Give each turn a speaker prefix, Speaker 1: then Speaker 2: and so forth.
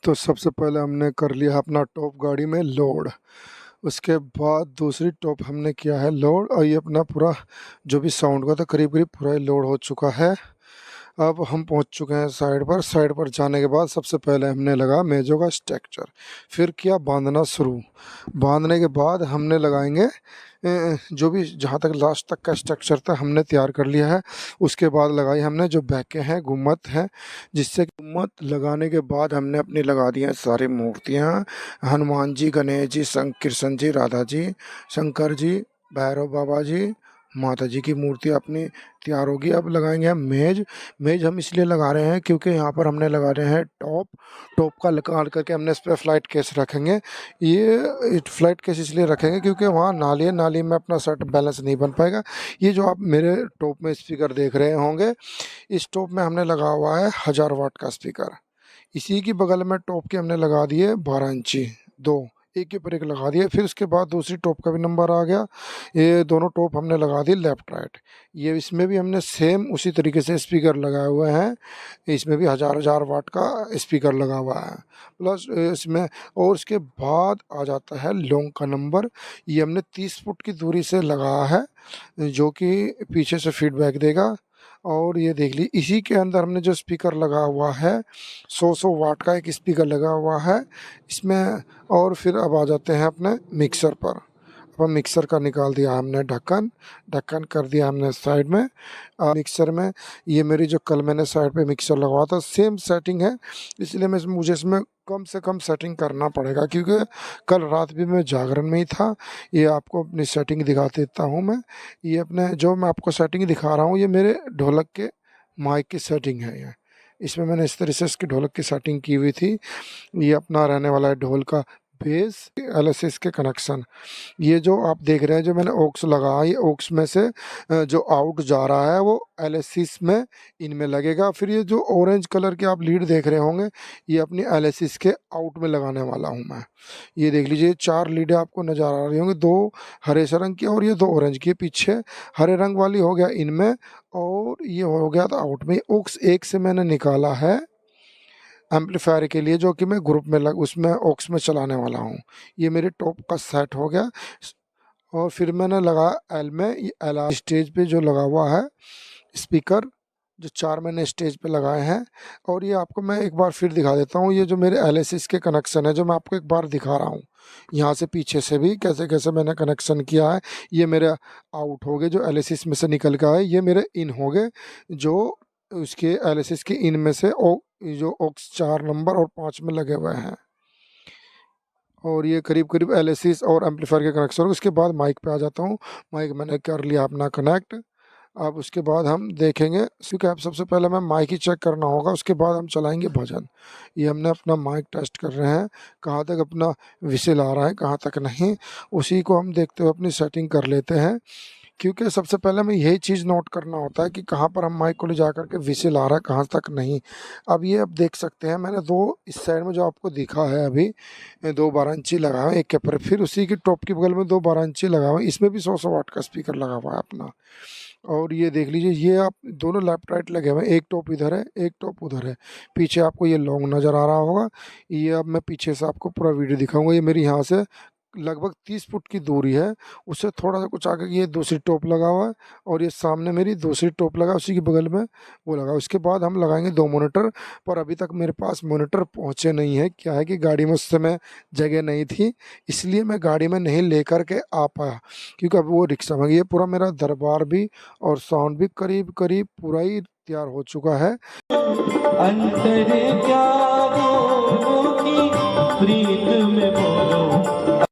Speaker 1: तो सबसे पहले हमने कर लिया अपना टॉप गाड़ी में लोड। उसके बाद दूसरी टॉप हमने किया है लोड, और ये अपना पूरा जो भी साउंड का था करीब करीब पूरा ही लोड हो चुका है। अब हम पहुंच चुके हैं साइड पर। साइड पर जाने के बाद सबसे पहले हमने लगा मेजों का स्ट्रक्चर, फिर किया बांधना शुरू। बांधने के बाद हमने लगाएंगे जो भी जहाँ तक लास्ट तक का स्ट्रक्चर था हमने तैयार कर लिया है। उसके बाद लगाई हमने जो बैकें हैं, गुम्मत हैं, जिससे गुम्मत लगाने के बाद हमने अपनी लगा दी हैं सारी मूर्तियाँ। हनुमान जी, गणेश जी, कृष्ण जी, राधा जी, शंकर जी, भैरव बाबा जी, माता जी की मूर्ति अपनी तैयार होगी। अब लगाएंगे हम मेज। मेज हम इसलिए लगा रहे हैं क्योंकि यहाँ पर हमने लगा रहे हैं टॉप। टॉप का लगा करके हमने इस पर फ्लाइट केस रखेंगे। ये फ्लाइट केस इसलिए रखेंगे क्योंकि वहाँ नाली है, नाली में अपना सेट बैलेंस नहीं बन पाएगा। ये जो आप मेरे टॉप में स्पीकर देख रहे होंगे, इस टॉप में हमने लगा हुआ है 1000 वाट का स्पीकर। इसी की बगल में टॉप के हमने लगा दिए 12 इंची, दो एक के ऊपर एक लगा दिए। फिर उसके बाद दूसरी टॉप का भी नंबर आ गया। ये दोनों टॉप हमने लगा दी लेफ्ट राइट। ये इसमें भी हमने सेम उसी तरीके से स्पीकर लगाए हुए हैं। इसमें भी 1000 वाट का स्पीकर लगा हुआ है प्लस इसमें। और उसके बाद आ जाता है लॉन्ग का नंबर। ये हमने 30 फुट की दूरी से लगाया है, जो कि पीछे से फीडबैक देगा। और ये देख ली, इसी के अंदर हमने जो स्पीकर लगा हुआ है 100 वाट का एक स्पीकर लगा हुआ है इसमें। और फिर अब आ जाते हैं अपने मिक्सर पर। अब मिक्सर का निकाल दिया हमने ढक्कन, ढक्कन कर दिया हमने साइड में। मिक्सर में ये मेरी जो कल मैंने साइड पे मिक्सर लगवाया था सेम सेटिंग है, इसलिए मुझे इसमें कम से कम सेटिंग करना पड़ेगा क्योंकि कल रात भी मैं जागरण में ही था। ये आपको अपनी सेटिंग दिखा देता हूँ मैं। ये अपने जो मैं आपको सेटिंग दिखा रहा हूँ ये मेरे ढोलक के माइक की सेटिंग है। ये इसमें मैंने इस तरह से इसकी ढोलक की सेटिंग की हुई थी। ये अपना रहने वाला है ढोल का बेस, एलएसएस के कनेक्शन। ये जो आप देख रहे हैं जो मैंने ऑक्स लगाया, ये ऑक्स में से जो आउट जा रहा है वो एलएसएस में इनमें लगेगा। फिर ये जो ऑरेंज कलर के आप लीड देख रहे होंगे ये अपनी एलएसएस के आउट में लगाने वाला हूँ मैं। ये देख लीजिए 4 लीडें आपको नज़र आ रही होंगी, 2 हरे से रंग की और ये 2 ऑरेंज की। पीछे हरे रंग वाली हो गया इनमें, और ये हो गया था आउट में। ऑक्स एक से मैंने निकाला है एम्पलीफायर के लिए, जो कि मैं ग्रुप में उसमें ऑक्स में चलाने वाला हूँ। ये मेरे टॉप का सेट हो गया। और फिर मैंने लगा एल में, ये एल स्टेज पे जो लगा हुआ है स्पीकर, जो 4 मैंने स्टेज पे लगाए हैं। और ये आपको मैं एक बार फिर दिखा देता हूँ। ये जो मेरे एलएसएस के कनेक्शन है जो मैं आपको एक बार दिखा रहा हूँ, यहाँ से पीछे से भी कैसे कैसे मैंने कनेक्शन किया है। ये मेरे आउट हो गए जो एलएसएस में से निकल के आए, ये मेरे इन हो गए जो उसके एलएसएस के इन में से जो ऑक्स 4 नंबर और 5 में लगे हुए हैं। और ये करीब करीब एलएसएस और एम्पलीफायर के कनेक्शन। उसके बाद माइक पे आ जाता हूँ। माइक मैंने कर लिया अपना कनेक्ट। अब उसके बाद हम देखेंगे, क्योंकि आप सबसे पहले मैं माइक ही चेक करना होगा, उसके बाद हम चलाएंगे भजन। ये हमने अपना माइक टेस्ट कर रहे हैं कहाँ तक अपना विसिल आ रहा है कहाँ तक नहीं, उसी को हम देखते हुए अपनी सेटिंग कर लेते हैं। क्योंकि सबसे पहले हमें यही चीज़ नोट करना होता है कि कहाँ पर हम माइक को ले जा करके विसिल आ रहा है कहाँ तक नहीं। अब ये आप देख सकते हैं मैंने 2 इस साइड में जो आपको दिखा है अभी 2 12 इंची लगा हुआ है एक के ऊपर, फिर उसी की टॉप के बगल में 2 12 इंची लगा हुआ है, इसमें भी 100 वाट का स्पीकर लगा हुआ है अपना। और ये देख लीजिए, ये आप दोनों लेफ्ट राइट लगे हुए हैं, एक टॉप इधर है एक टॉप उधर है। पीछे आपको ये लॉन्ग नज़र आ रहा होगा। ये अब मैं पीछे से आपको पूरा वीडियो दिखाऊंगा। ये मेरी यहाँ से लगभग 30 फुट की दूरी है, उससे थोड़ा सा कुछ आगे ये दूसरी टॉप लगा हुआ है, और ये सामने मेरी दूसरी टॉप लगा उसी के बगल में वो लगा। उसके बाद हम लगाएंगे 2 मॉनिटर, पर अभी तक मेरे पास मॉनिटर पहुँचे नहीं है। क्या है कि गाड़ी में उस समय जगह नहीं थी, इसलिए मैं गाड़ी में नहीं लेकर के आ पाया, क्योंकि अब वो रिक्शा में। ये पूरा मेरा दरबार भी और साउंड भी करीब करीब पूरा ही तैयार हो चुका है।
Speaker 2: अंतर क्या